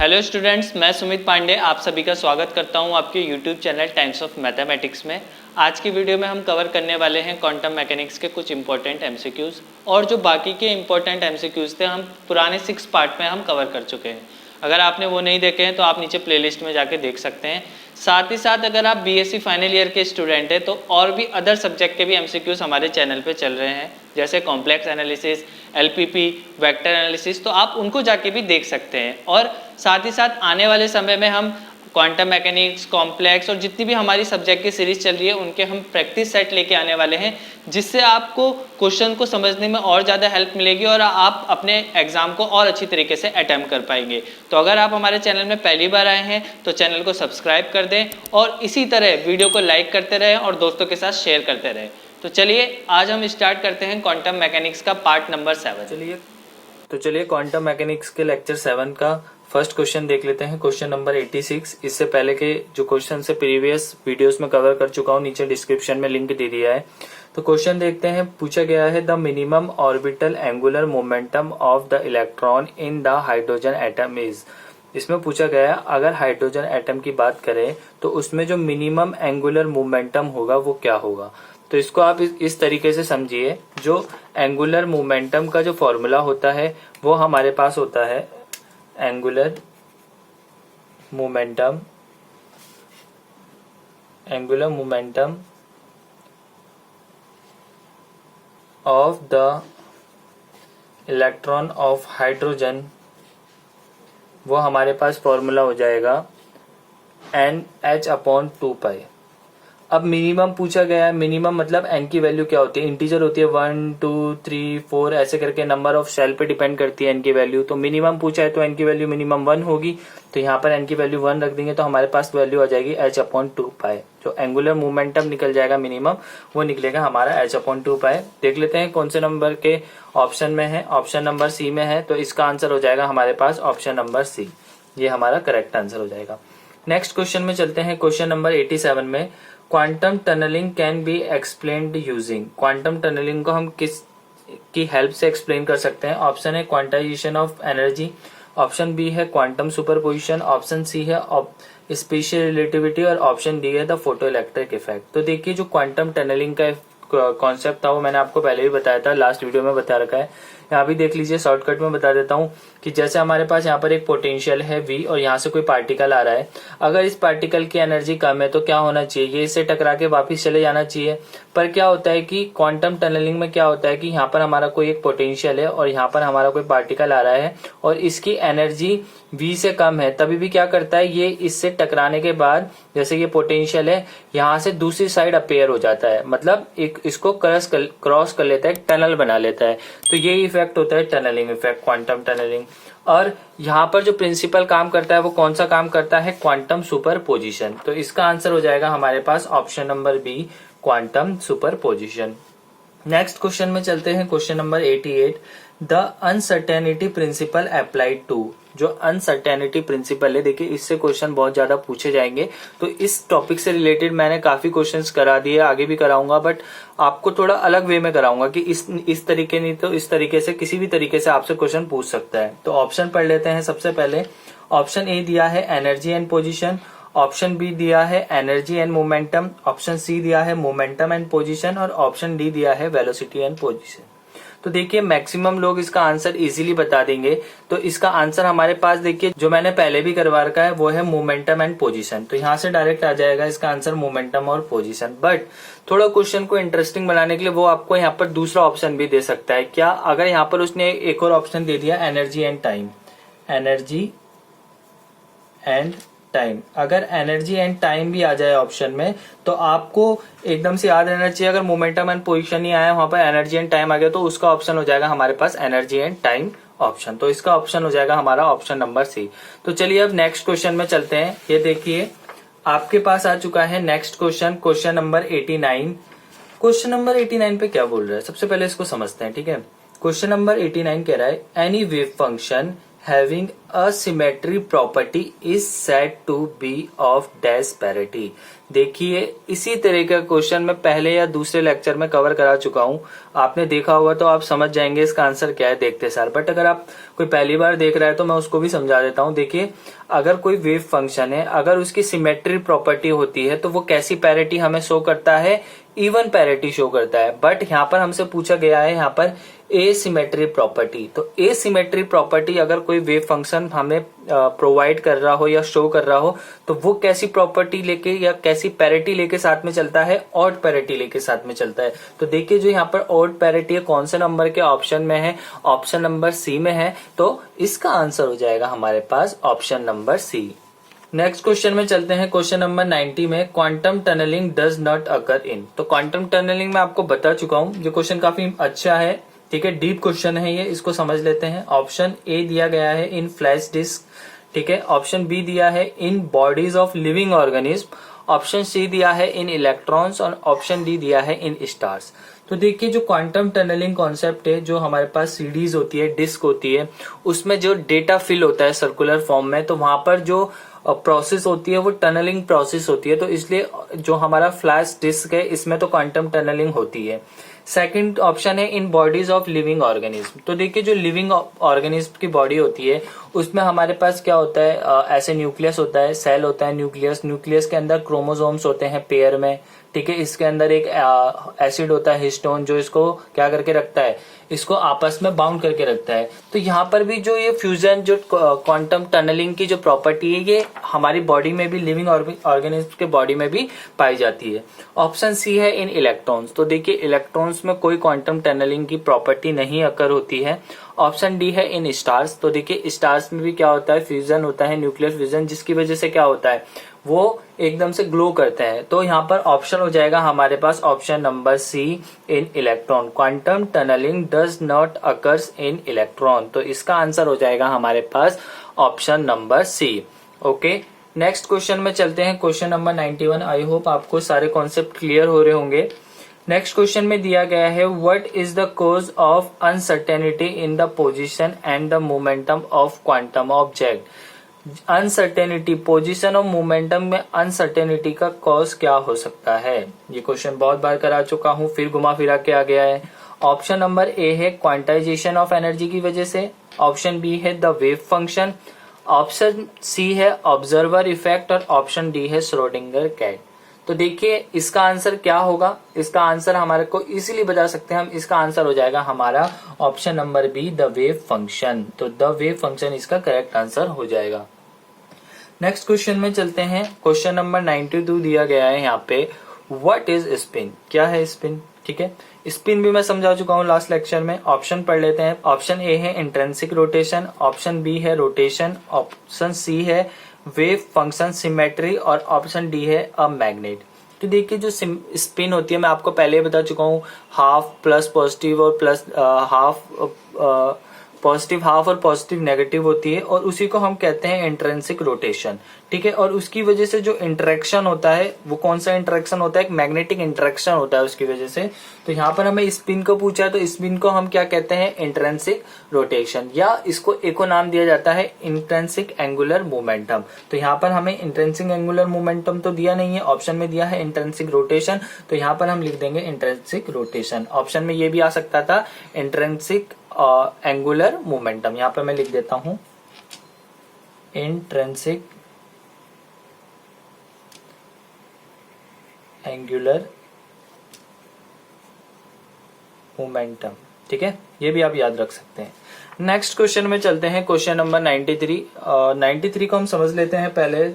Hello students, मैं सुमित पांडे आप सभी का स्वागत करता हूं आपके YouTube channel times of mathematics में। आज की वीडियो में हम कवर करने वाले हैं क्वांटम मैकेनिक्स के कुछ इंपॉर्टेंट एमसीक्यूज़, और जो बाकी के इंपॉर्टेंट एमसीक्यूज़ थे हम पुराने 6 पार्ट में हम कवर कर चुके हैं। अगर आपने वो नहीं देखे हैं तो आप नीचे प्लेलिस्ट में जाके देख सकते हैं। साथ ही साथ अगर आप बीएससी फाइनल ईयर के स्टूडेंट हैं तो और भी अदर सब्जेक्ट के भी एमसीक्यूज़ हमारे चैनल पे चल रहे हैं, जैसे complex analysis, LPP, vector analysis, तो आप उनको जाके भी देख सकते हैं। और साथ ही साथ आने वाले समय में हम क्वांटम मैकेनिक्स, कॉम्प्लेक्स और जितनी भी हमारी सब्जेक्ट की सीरीज चल रही है उनके हम प्रैक्टिस सेट लेके आने वाले हैं, जिससे आपको क्वेश्चन को समझने में और ज़्यादा हेल्प मिलेगी और आप अपने एग्जाम को और अच्छी तरीके से अटेम्प्ट कर पाएंगे। तो अगर आप हमारे चैनल में पहली बार आए हैं तो चैनल को सब्सक्राइब कर दें और इसी तरह वीडियो को लाइक करते रहें और दोस्तों के साथ शेयर करते रहें। तो चलिए आज हम स्टार्ट करते हैं क्वांटम मैकेनिक्स का पार्ट नंबर 7। चलिए क्वांटम मैकेनिक्स के लेक्चर 7 का फर्स्ट क्वेश्चन देख लेते हैं। Question number 86। इससे पहले के जो क्वेश्चन से प्रीवियस वीडियोस में कवर कर चुका हूं, नीचे डिस्क्रिप्शन में लिंक दे दिया है। तो क्वेश्चन देखते हैं। पूछा गया है the minimum orbital angular momentum of the electron in the hydrogen atom is. इसमें पूछा गया अगर हाइड्रोजन एटम की बात करें तो उसमें जो मिनिमम एंगुलर मोमेंटम होगा वो क्या होगा। तो इसको आप इस तरीके से समझिए, जो एंगुलर मोमेंटम का जो फॉर्मूला होता है वो हमारे पास होता है angular momentum of the electron of hydrogen, वो हमारे पास फॉर्मूला हो जाएगा NH/2π। अब मिनिमम पूछा गया है। मिनिमम मतलब एन की वैल्यू क्या होती है, इंटीजर होती है 1 2 3 4 ऐसे करके नंबर ऑफ शेल पे डिपेंड करती है एन की वैल्यू। तो मिनिमम पूछा है तो एन की वैल्यू मिनिमम 1 होगी, तो यहाँ पर एन की वैल्यू 1 रख देंगे तो हमारे पास वैल्यू आ जाएगी H/2π। जो एंगुलर मोमेंटम निकल जाएगा मिनिमम, वो निकलेगा हमारा H/2π। देख लेते हैं कौन से नंबर के ऑप्शन में है। ऑप्शन नंबर सी में है, तो इसका आंसर हो जाएगा हमारे पास ऑप्शन नंबर सी। ये हमारा करेक्ट आंसर हो जाएगा। नेक्स्ट क्वेश्चन में चलते हैं। क्वेश्चन नंबर 87 में quantum tunnelling can be explained using. Quantum tunnelling को हम किस की हेल्प से एक्सप्लेन कर सकते हैं। ऑप्शन है quantisation of energy, option B है क्वांटम सुपरपोजिशन, ऑप्शन सी है स्पेशियल रिलेटिविटी और ऑप्शन डी है द फोटो इलेक्ट्रिक इफेक्ट। तो देखिए जो क्वांटम टनलिंग का कॉन्सेप्ट था वो मैंने आपको पहले भी बताया था, लास्ट वीडियो में बता रखा है। यहाँ भी देख लीजिए, शॉर्टकट में बता देता हूँ कि जैसे हमारे पास यहाँ पर एक पोटेंशियल है V और यहाँ से कोई पार्टिकल आ रहा है। अगर इस पार्टिकल की एनर्जी कम है तो क्या होना चाहिए, ये इससे टकरा के वापिस चले जाना चाहिए। पर क्या होता है कि क्वांटम टनलिंग में क्या होता है कि यहाँ पर हमारा कोई एक पोटेंशियल है और यहाँ पर हमारा कोई पार्टिकल आ रहा है और इसकी एनर्जी V से कम है, तभी भी क्या करता है, ये इससे टकराने के बाद जैसे ये पोटेंशियल है यहाँ से दूसरी साइड अपेयर हो जाता है, मतलब एक इसको क्रॉस कर लेता है, टनल बना लेता है। तो ये इफेक्ट होता है टनलिंग इफेक्ट, क्वांटम टनलिंग। और यहाँ पर जो प्रिंसिपल काम करता है वो कौन सा काम करता है, क्वांटम सुपरपोजिशन। तो इसका आंसर हो जाएगा हमारे पास option number B, quantum superposition. Next question में चलते हैं। Question number 88 the uncertainty principle applied to. जो अनसर्टेनिटी प्रिंसिपल है, देखिए इससे क्वेश्चन बहुत ज्यादा पूछे जाएंगे, तो इस टॉपिक से रिलेटेड मैंने काफी क्वेश्चंस करा दिए, आगे भी कराऊंगा, बट आपको थोड़ा अलग वे में कराऊंगा कि इस तरीके नहीं तो इस तरीके से, किसी भी तरीके से आपसे क्वेश्चन पूछ सकता है। तो ऑप्शन पढ़ लेते हैं। सबसे पहले ऑप्शन ए दिया है energy and position, option B दिया है energy and momentum, option C दिया है मोमेंटम एंड पोजीशन और ऑप्शन डी दिया है वेलोसिटी एंड पोजीशन। तो देखिए मैक्सिमम लोग इसका आंसर इजीली बता देंगे। तो इसका आंसर हमारे पास देखिए जो मैंने पहले भी करवा रखा है वो है मोमेंटम एंड पोजीशन। तो यहाँ से डायरेक्ट आ जाएगा इसका आंसर मोमेंटम और पोजीशन। बट थोड़ा क्वेश्चन को इंटरेस्टिंग बनाने के लिए वो आपको यहाँ पर दूसरा ऑप्शन भी दे सकता है। क्या, अगर यहाँ पर उसने एक और ऑप्शन दे दिया energy and time, energy and time, अगर एनर्जी एंड टाइम भी आ जाए ऑप्शन में तो आपको एकदम से याद रहना चाहिए, अगर मोमेंटम एंड पोजीशन नहीं आया वहां पर एनर्जी एंड टाइम आ गया तो उसका ऑप्शन हो जाएगा हमारे पास एनर्जी एंड टाइम ऑप्शन। तो इसका ऑप्शन हो जाएगा हमारा ऑप्शन नंबर सी। तो चलिए अब नेक्स्ट क्वेश्चन में चलते हैं। ये देखिए आपके पास आ चुका है next question, question number 89। Question number 89 पे क्या बोल रहा है, सबसे पहले इसको समझते हैं, ठीक है। क्वेश्चन नंबर 89 कह रहा है any wave function having a symmetry property is said to be of dash parity। देखिए इसी तरह का क्वेश्चन मैं पहले या दूसरे लेक्चर में कवर करा चुका हूं, आपने देखा होगा तो आप समझ जाएंगे इसका आंसर क्या है देखते सार। बट अगर आप कोई पहली बार देख रहा है तो मैं उसको भी समझा देता हूं। देखिए अगर कोई वेव फंक्शन है, अगर उसकी सिमेट्री प्रॉपर्टी होती है तो वो कैसी पैरिटी हमें शो करता है, इवन पैरिटी शो करता है। बट यहाँ पर हमसे पूछा गया है यहाँ पर एसिमेट्री प्रॉपर्टी। तो एसिमेट्री प्रॉपर्टी अगर कोई वेव फंक्शन हमें प्रोवाइड कर रहा हो या शो कर रहा हो तो वो कैसी प्रॉपर्टी लेके या कैसी पैरिटी लेके साथ में चलता है, ऑड पैरिटी लेके साथ में चलता है। तो देखिए जो यहाँ पर ऑड पैरिटी है कौन से नंबर के ऑप्शन में है, ऑप्शन नंबर सी में है। तो इसका आंसर हो जाएगा हमारे पास option number C. Next question में चलते हैं, क्वेश्चन नंबर 90 में quantum tunnelling does not occur in. तो क्वांटम टनलिंग में आपको बता चुका हूं, ये क्वेश्चन काफी अच्छा है, ठीक है, डीप क्वेश्चन है ये, इसको समझ लेते हैं। ऑप्शन ए दिया गया है इन फ्लैश डिस्क, ठीक है। ऑप्शन बी दिया है in bodies of living organism, option C दिया है इन इलेक्ट्रॉन्स और ऑप्शन डी दिया है इन स्टार्स। तो देखिए जो क्वांटम टनलिंग कॉन्सेप्ट है, जो हमारे पास सीडीज होती है, डिस्क होती है, उसमें जो डेटा फिल होता है सर्कुलर फॉर्म में, तो वहां पर जो प्रोसेस होती है वो टनलिंग प्रोसेस होती है। तो इसलिए जो हमारा फ्लैश डिस्क है इसमें तो क्वांटम टनलिंग होती है। सेकंड ऑप्शन है in bodies of living organism. तो देखिए जो लिविंग ऑर्गेनिज्म की बॉडी होती है उसमें हमारे पास क्या होता है, ऐसे न्यूक्लियस होता है, सेल होता है, न्यूक्लियस के अंदर क्रोमोसोम्स होते हैं पेयर में, ठीक है। इसके अंदर एक एसिड होता है हिस्टोन, जो इसको क्या करके रखता है, इसको आपस में बाउंड करके रखता है। तो यहाँ पर भी जो ये फ्यूजन, जो क्वांटम टनलिंग की जो प्रॉपर्टी है, ये हमारी बॉडी में भी, लिविंग ऑर्गेनिज्म के बॉडी में भी पाई जाती है। ऑप्शन सी है इन इलेक्ट्रॉन्स। तो देखिए इलेक्ट्रॉन्स में कोई क्वांटम टनलिंग की प्रॉपर्टी नहीं अकर होती है। ऑप्शन डी है इन स्टार्स। तो देखिए स्टार्स में भी क्या होता है, फ्यूजन होता है, न्यूक्लियर फ्यूजन, जिसकी वजह से क्या होता है, वो एकदम से ग्लो करते हैं। तो यहाँ पर ऑप्शन हो जाएगा हमारे पास option number C in electron. Quantum tunnelling does not occurs in electron. तो इसका आंसर हो जाएगा हमारे पास option number C. Okay, next question में चलते हैं, क्वेश्चन नंबर 91। आई होप आपको सारे कॉन्सेप्ट क्लियर हो रहे होंगे। नेक्स्ट क्वेश्चन में दिया गया है, what is the cause of uncertainty in the position and the momentum of quantum object. Uncertainty, position और मोमेंटम में अनसर्टेनिटी का कॉज क्या हो सकता है। ये क्वेश्चन बहुत बार करा चुका हूं, फिर घुमा फिरा के आ गया है। ऑप्शन नंबर ए है क्वांटाइजेशन ऑफ एनर्जी की वजह से, ऑप्शन बी है the wave function, option C है ऑब्जर्वर इफेक्ट और ऑप्शन डी है श्रोडिंगर कैट। तो देखिए इसका आंसर क्या होगा, इसका आंसर हमारे को इजीली बता सकते हैं हम। इसका आंसर हो जाएगा हमारा option number be the wave function. तो द वेव फंक्शन इसका करेक्ट आंसर हो जाएगा। नेक्स्ट क्वेश्चन में चलते हैं, क्वेश्चन नंबर 92 दिया गया है यहाँ पे, व्हाट इज स्पिन। क्या है स्पिन, ठीक है। स्पिन भी मैं समझा चुका हूँ लास्ट लेक्चर में। ऑप्शन पढ़ लेते हैं। ऑप्शन ए है इंट्रिंसिक रोटेशन, ऑप्शन बी है रोटेशन, ऑप्शन सी है वेव फंक्शन सिमेट्री और ऑप्शन डी है अ मैग्नेट। तो देखिए जो स्पिन होती है मैं आपको पहले ही बता चुका हूँ, हाफ प्लस पॉजिटिव और प्लस हाफ, पॉजिटिव हाफ और पॉजिटिव नेगेटिव होती है, और उसी को हम कहते हैं इंट्रिंसिक रोटेशन, ठीक है। और उसकी वजह से जो इंटरेक्शन होता है वो कौन सा इंटरेक्शन होता है, एक मैग्नेटिक इंटरेक्शन होता है उसकी वजह से। तो यहाँ पर हमें स्पिन को पूछा है, तो स्पिन को हम क्या कहते हैं, इंट्रिंसिक रोटेशन, या इसको एक नाम दिया जाता है इंट्रिंसिक एंगुलर मोमेंटम। तो यहाँ पर हमें इंट्रिंसिक एंगुलर मोमेंटम तो दिया नहीं है, ऑप्शन में दिया है इंट्रिंसिक रोटेशन, तो यहाँ पर हम लिख देंगे इंट्रिंसिक रोटेशन। ऑप्शन में ये भी आ सकता था इंट्रिंसिक एंगुलर मोमेंटम, यहाँ पर मैं लिख देता हूं इंट्रिंसिक एंगुलर मोमेंटम, ठीक है, ये भी आप याद रख सकते हैं। नेक्स्ट क्वेश्चन में चलते हैं, क्वेश्चन नंबर 93। 93 को हम समझ लेते हैं पहले।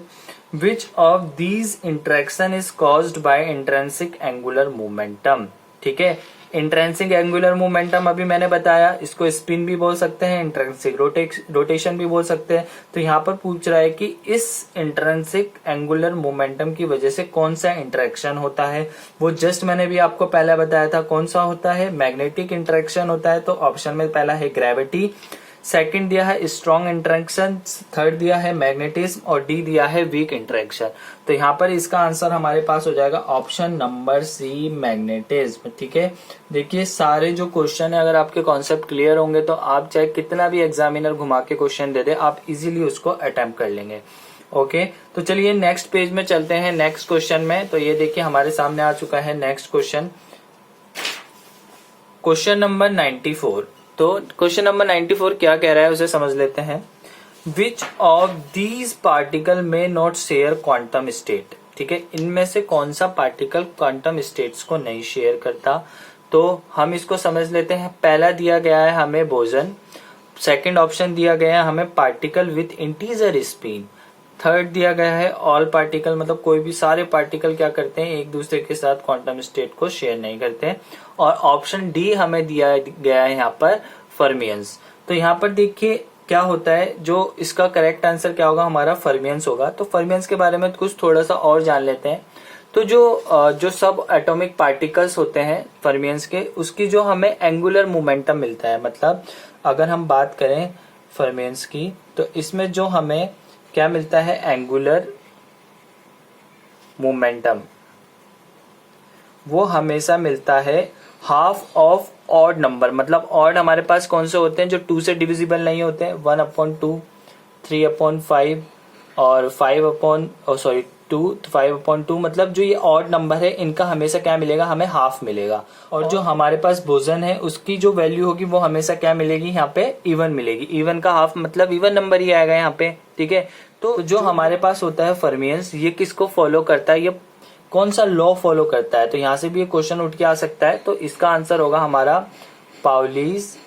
Which of these interaction is caused by intrinsic angular momentum, ठीक है। इंट्रिंसिक एंगुलर मोमेंटम अभी मैंने बताया, इसको स्पिन भी बोल सकते हैं, इंट्रिंसिक रोटेशन भी बोल सकते हैं। तो यहाँ पर पूछ रहा है कि इस इंट्रिंसिक एंगुलर मोमेंटम की वजह से कौन सा इंटरेक्शन होता है। वो जस्ट मैंने भी आपको पहले बताया था, कौन सा होता है, मैग्नेटिक इंटरेक्शन होता है। तो ऑप्शन में पहला है ग्रेविटी, सेकंड दिया है स्ट्रॉन्ग इंटरेक्शन, थर्ड दिया है मैग्नेटिज्म और डी दिया है वीक इंटरेक्शन। तो यहाँ पर इसका आंसर हमारे पास हो जाएगा ऑप्शन नंबर सी मैग्नेटिज्म। ठीक है, देखिए सारे जो क्वेश्चन है अगर आपके कॉन्सेप्ट क्लियर होंगे तो आप चाहे कितना भी एग्जामिनर घुमा के क्वेश्चन दे दे आप इजीली उसको अटेम्प्ट कर लेंगे। ओके, तो चलिए नेक्स्ट पेज में चलते हैं नेक्स्ट क्वेश्चन में। तो ये देखिए हमारे सामने आ चुका है नेक्स्ट क्वेश्चन, क्वेश्चन नंबर 94। तो क्वेश्चन नंबर 94 क्या कह रहा है उसे समझ लेते हैं। विच ऑफ दीज पार्टिकल में नॉट शेयर क्वांटम स्टेट। ठीक है, इनमें से कौन सा पार्टिकल क्वांटम स्टेट्स को नहीं शेयर करता। तो हम इसको समझ लेते हैं। पहला दिया गया है हमें बोसन, सेकंड ऑप्शन दिया गया है हमें particle with integer spin, third दिया गया है ऑल पार्टिकल, मतलब कोई भी सारे पार्टिकल क्या करते हैं एक दूसरे के साथ क्वांटम स्टेट को शेयर नहीं करते हैं, और ऑप्शन डी हमें दिया गया है यहाँ पर फर्मियंस। तो यहाँ पर देखिए क्या होता है, जो इसका करेक्ट आंसर क्या होगा हमारा फर्मियंस होगा। तो फर्मियंस के बारे में कुछ थोड़ा सा और जान लेते हैं। तो जो सब एटॉमिक पार्टिकल्स होते हैं फर्मियंस के, उसकी जो हमें एंगुलर मोमेंटम मिलता है, मतलब अगर हम बात करें फर्मियंस की तो इसमें जो हमें क्या मिलता है एंगुलर मोमेंटम, वो हमेशा मिलता है हाफ ऑफ ऑड नंबर। मतलब ऑड हमारे पास कौन से होते हैं जो 2 से डिविजिबल नहीं होते हैं, 1/2, 3/5 और 5/2, मतलब जो ये ऑड नंबर है इनका हमेशा क्या मिलेगा हमें हाफ मिलेगा। और जो हमारे पास बोसन है उसकी जो वैल्यू होगी वो हमेशा क्या मिलेगी यहाँ पे इवन मिलेगी। इवन का हाफ मतलब इवन नंबर ही आएगा यहाँ पे। ठीक है, तो जो हमारे पास होता है फर्मियंस, ये किसको फॉलो करता है, ये कौन सा लॉ फॉलो करता है। तो यहां से भी ये क्वेश्चन उठ के आ सकता है। तो इसका आंसर होगा हमारा पाउलीज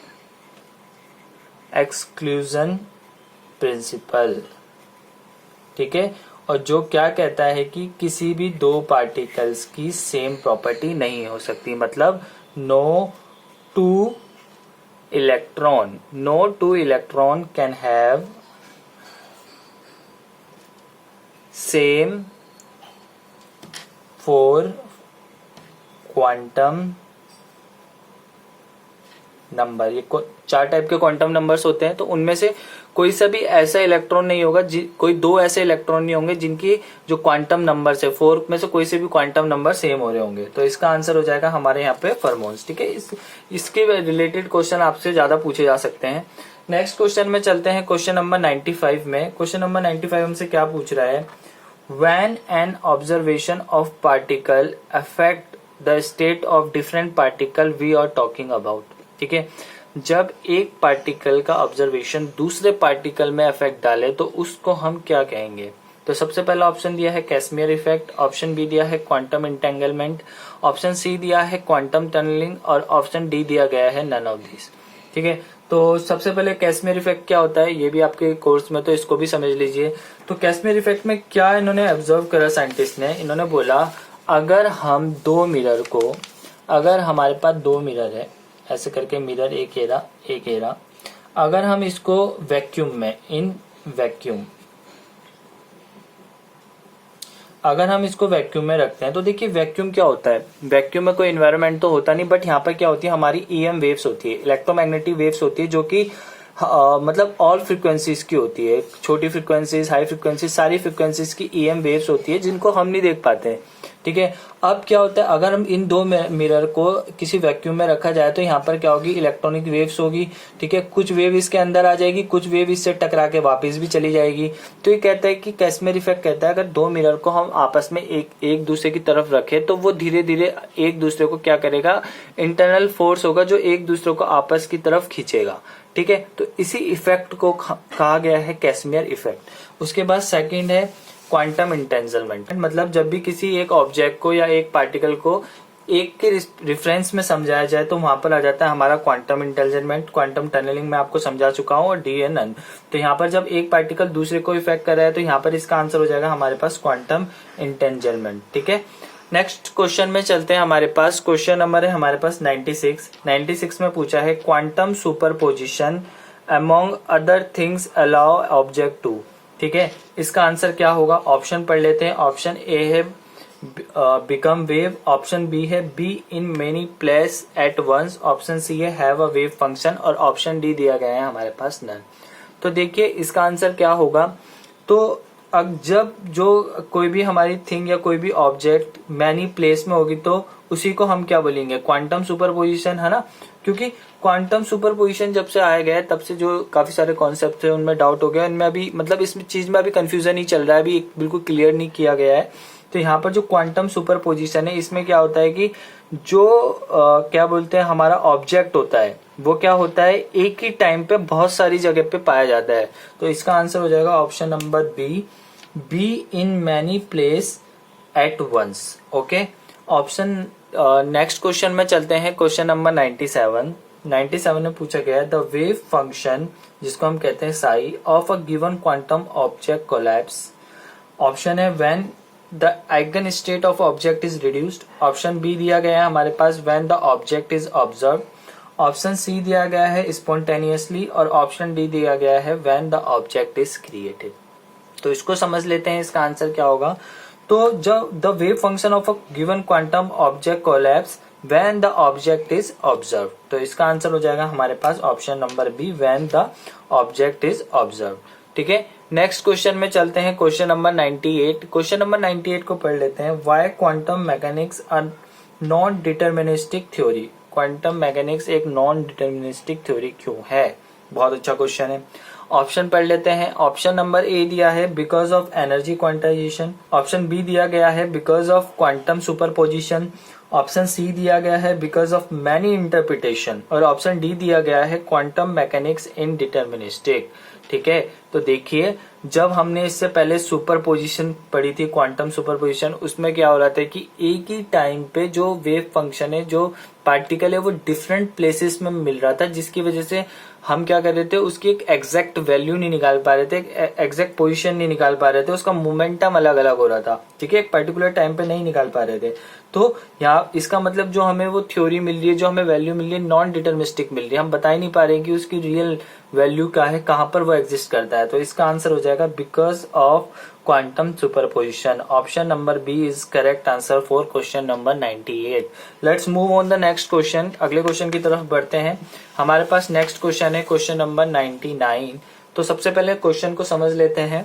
एक्सक्लूजन प्रिंसिपल। ठीक है, और जो क्या कहता है कि किसी भी दो पार्टिकल्स की सेम प्रॉपर्टी नहीं हो सकती, मतलब no two electron can have same four quantum number. ये 4 टाइप के क्वांटम नंबर्स होते हैं, तो उनमें से कोई सा भी ऐसा इलेक्ट्रॉन नहीं होगा, कोई 2 ऐसे इलेक्ट्रॉन नहीं होंगे जिनकी जो क्वांटम नंबर है 4 में से कोई से भी क्वांटम नंबर सेम हो रहे होंगे। तो इसका आंसर हो जाएगा हमारे यहाँ पे फर्मोन्स। ठीक है, इसके रिलेटेड क्वेश्चन आपसे ज्यादा पूछे जा सकते हैं। नेक्स्ट क्वेश्चन में चलते हैं, क्वेश्चन नंबर 95 में। क्वेश्चन नंबर 95 हमसे क्या पूछ रहा है, when an observation of particle affect the state of different particle we are talking about। ठीक है, जब एक पार्टिकल का ऑब्जर्वेशन दूसरे पार्टिकल में इफेक्ट डाले तो उसको हम क्या कहेंगे। तो सबसे पहला ऑप्शन दिया है कैसमियर इफेक्ट, ऑप्शन बी दिया है क्वांटम इंटेंगलमेंट, ऑप्शन सी दिया है क्वांटम टनलिंग और ऑप्शन डी दिया गया है नन ऑफ दिस। ठीक है, तो सबसे पहले कैसमियर इफेक्ट क्या होता है ये भी आपके कोर्स में, तो इसको भी समझ लीजिए। तो कैसमियर इफेक्ट में क्या इन्होंने ऑब्जर्व करा साइंटिस्ट ने, इन्होंने बोला अगर हम 2 मिरर को, अगर हमारे पास 2 मिरर है ऐसे करके, मिरर एक हेरा, अगर हम इसको वैक्यूम में अगर हम इसको वैक्यूम में रखते हैं तो देखिए वैक्यूम क्या होता है, वैक्यूम में कोई एनवायरनमेंट तो होता नहीं, बट यहाँ पर क्या होती है हमारी ईएम वेव्स होती है, इलेक्ट्रोमैग्नेटिक वेव्स होती है, जो कि मतलब ऑल फ्रीक्वेंसीज की होती है, छोटी फ्रीक्वेंसीज, हाई फ्रीक्वेंसीज, सारी फ्रीक्वेंसीज की ईएम वेव्स होती है जिनको हम नहीं देख पाते हैं। ठीक है, अब क्या होता है अगर हम इन 2 मिरर को किसी वैक्यूम में रखा जाए तो यहाँ पर क्या होगी इलेक्ट्रॉनिक वेव्स होगी। ठीक है, कुछ वेव इसके अंदर आ जाएगी, कुछ वेव इससे टकरा के वापस भी चली जाएगी। तो ये कहता है कि कैसमियर इफेक्ट कहता है अगर 2 मिरर को हम आपस में एक दूसरे की तरफ रखें तो वो धीरे धीरे एक दूसरे को क्या करेगा, इंटरनल फोर्स होगा जो एक दूसरे को आपस की तरफ खींचेगा। ठीक है, तो इसी इफेक्ट को कहा गया है कैसमियर इफेक्ट। उसके बाद सेकंड है क्वांटम इंटेंगलमेंट, मतलब जब भी किसी एक ऑब्जेक्ट को या एक पार्टिकल को एक के रिफरेंस में समझाया जाए तो वहां पर आ जाता है हमारा क्वांटम इंटेंगलमेंट। क्वांटम टनलिंग मैं आपको समझा चुका हूँ, और डी एन नन। तो यहाँ पर जब एक पार्टिकल दूसरे को इफेक्ट कर रहा है तो यहाँ पर इसका आंसर हो जाएगा हमारे पास क्वांटम इंटेंगलमेंट। ठीक है, नेक्स्ट क्वेश्चन में चलते हैं। हमारे पास क्वेश्चन नंबर है हमारे पास 96 में पूछा है quantum superposition among other things allow object to. ठीक है, इसका आंसर क्या होगा, ऑप्शन पढ़ लेते हैं। ऑप्शन ए है बिकम वेव, ऑप्शन बी है be in many place at once, option C है हैव अ वेव फंक्शन, और ऑप्शन डी दिया गया है हमारे पास नन। तो देखिए इसका आंसर क्या होगा। तो अब जब जो कोई भी हमारी थिंग या कोई भी ऑब्जेक्ट मैनी प्लेस में होगी तो उसी को हम क्या बोलेंगे, क्वांटम सुपरपोजिशन, है ना। क्योंकि क्वांटम सुपरपोजिशन जब से आया गया है तब से जो काफी सारे कॉन्सेप्ट है उनमें डाउट हो गया, इनमें अभी मतलब इस चीज में अभी कंफ्यूजन ही चल रहा है, अभी बिल्कुल क्लियर नहीं किया गया है। तो यहाँ पर जो क्वांटम सुपरपोजिशन है इसमें क्या होता है कि जो क्या बोलते हैं हमारा ऑब्जेक्ट होता है वो क्या होता है, एक ही टाइम पे बहुत सारी जगह पे पाया जाता है। तो इसका आंसर हो जाएगा option number B, be in many place at once. Okay, option next question में चलते हैं, क्वेश्चन नंबर 97 में पूछा गया है द वेव फंक्शन, जिसको हम कहते हैं psi, of a given quantum object collapse. Option है when the eigen state of object is reduced, option B दिया गया है हमारे पास when the object is observe, option C दिया गया है स्पॉन्टेनियसली, और ऑप्शन डी दिया गया है when the object is created. तो इसको समझ लेते हैं, इसका आंसर क्या होगा। तो जब the wave function of a given quantum object collapse when the object is observe, तो इसका आंसर हो जाएगा हमारे पास option number B, when the object is observe. ठीक है, नेक्स्ट क्वेश्चन में चलते हैं, क्वेश्चन नंबर 98। क्वेश्चन नंबर 98 को पढ़ लेते हैं, why quantum mechanics a non deterministic theory. Quantum mechanics एक नॉन डिटर्मिनिस्टिक थ्योरी क्यों है, बहुत अच्छा क्वेश्चन है। ऑप्शन पढ़ लेते हैं, ऑप्शन नंबर ए दिया है because of energy quantisation, option B दिया गया है because of quantum superposition, option C दिया गया है बिकॉज ऑफ मैनी इंटरप्रिटेशन, और ऑप्शन डी दिया गया है क्वांटम मैकेनिक्स इन डिटर्मिनिस्टिक। ठीक है, तो देखिए जब हमने इससे पहले सुपरपोजिशन पढ़ी थी, क्वांटम सुपरपोजिशन, उसमें क्या हो रहा था कि एक ही टाइम पे जो वेव फंक्शन है, जो पार्टिकल है, वो डिफरेंट प्लेसेस में मिल रहा था, जिसकी वजह से हम क्या कर रहे थे, उसकी एक एग्जैक्ट वैल्यू नहीं निकाल पा रहे थे, एग्जैक्ट पोजीशन नहीं निकाल पा रहे थे, उसका मोमेंटम अलग अलग हो रहा था। ठीक है, एक पर्टिकुलर टाइम पे नहीं निकाल पा रहे थे। तो यहाँ इसका मतलब जो हमें वो थ्योरी मिल रही है, जो हमें वैल्यू मिल रही है, नॉन डिटर्मिनिस्टिक मिल रही है, हम बता ही नहीं पा रहे हैं कि उसकी रियल वैल्यू क्या है, कहाँ पर वो एग्जिस्ट करता है। तो इसका आंसर हो जाएगा because of quantum superposition. Option number B is correct answer for question number 98। Let's move on the next question, अगले क्वेश्चन की तरफ बढ़ते हैं। हमारे पास नेक्स्ट क्वेश्चन है क्वेश्चन नंबर 99। तो सबसे पहले क्वेश्चन को समझ लेते हैं।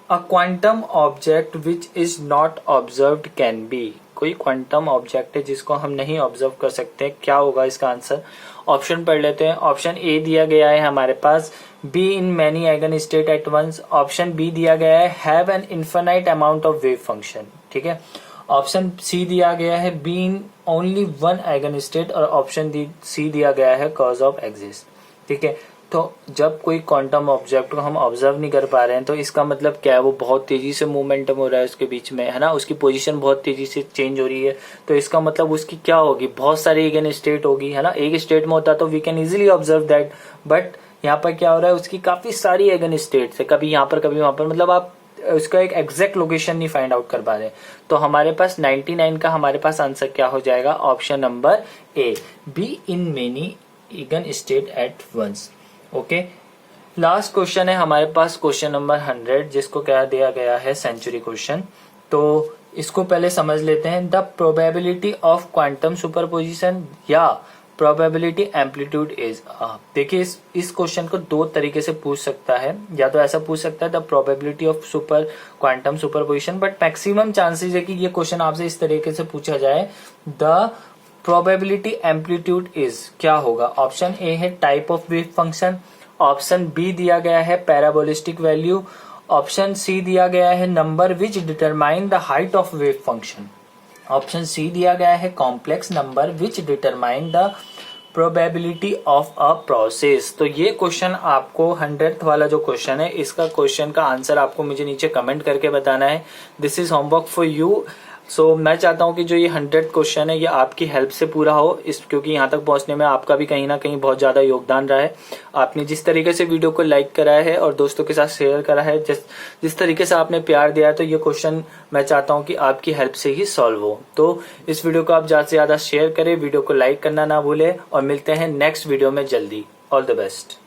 A quantum object which is not observed can be. कोई क्वांटम ऑब्जेक्ट है जिसको हम नहीं ऑब्जर्व कर सकते, क्या होगा इसका आंसर। ऑप्शन पढ़ लेते हैं, ऑप्शन ए दिया गया है हमारे पास be in many eigen state at once, option B दिया गया है have an infinite amount of wave function. ठीक है, ऑप्शन सी दिया गया है be in only one eigen state, और ऑप्शन सी दिया गया है कॉज ऑफ एग्जिस्ट। ठीक है, तो जब कोई क्वांटम ऑब्जेक्ट को हम ऑब्जर्व नहीं कर पा रहे हैं तो इसका मतलब क्या है, वो बहुत तेजी से मूवमेंटम हो रहा है उसके बीच में, है ना, उसकी पोजीशन बहुत तेजी से चेंज हो रही है। तो इसका मतलब उसकी क्या होगी, बहुत सारी आइगन स्टेट होगी, है ना। एक स्टेट में होता तो we can easily observe that, but यहाँ पर क्या हो रहा है, उसकी काफी सारी आइगन स्टेट है, कभी यहाँ पर कभी वहां पर, मतलब आप उसका एक एग्जैक्ट लोकेशन नहीं फाइंड आउट कर पा रहे। तो हमारे पास 99 का हमारे पास आंसर क्या हो जाएगा, option number A, be in many eigen state at once. Okay, last question है हमारे पास क्वेश्चन नंबर 100, जिसको क्या दिया गया है सेंचुरी क्वेश्चन। तो इसको पहले समझ लेते हैं। The probability of quantum superposition या प्रोबेबिलिटी एम्पलीट्यूड इज। देखिए इस क्वेश्चन को दो तरीके से पूछ सकता है, या तो ऐसा पूछ सकता है the probability of quantum superposition, but maximum chances है कि ये क्वेश्चन आपसे इस तरीके से पूछा जाए, द प्रोबेबिलिटी एम्पलीट्यूड इज क्या होगा। ऑप्शन ए है type of wave function, option B दिया गया है पैराबोलिस्टिक वैल्यू, ऑप्शन सी दिया गया है number which determine the height of wave function, option C दिया गया है complex number which determine the probability of a process. तो ये क्वेश्चन आपको 100th वाला जो क्वेश्चन है, इसका क्वेश्चन का आंसर आपको मुझे नीचे कमेंट करके बताना है। This is homework for you. So मैं चाहता हूं कि जो ये 100th क्वेश्चन है ये आपकी हेल्प से पूरा हो, क्योंकि यहाँ तक पहुंचने में आपका भी कहीं ना कहीं बहुत ज्यादा योगदान रहा है। आपने जिस तरीके से वीडियो को लाइक करा है और दोस्तों के साथ शेयर करा है, जिस तरीके से आपने प्यार दिया है, तो ये क्वेश्चन मैं चाहता हूं कि आपकी हेल्प से ही सॉल्व हो। तो इस वीडियो को आप ज्यादा से ज्यादा शेयर करें, वीडियो को लाइक करना ना भूले, और मिलते हैं नेक्स्ट वीडियो में जल्दी। All the best.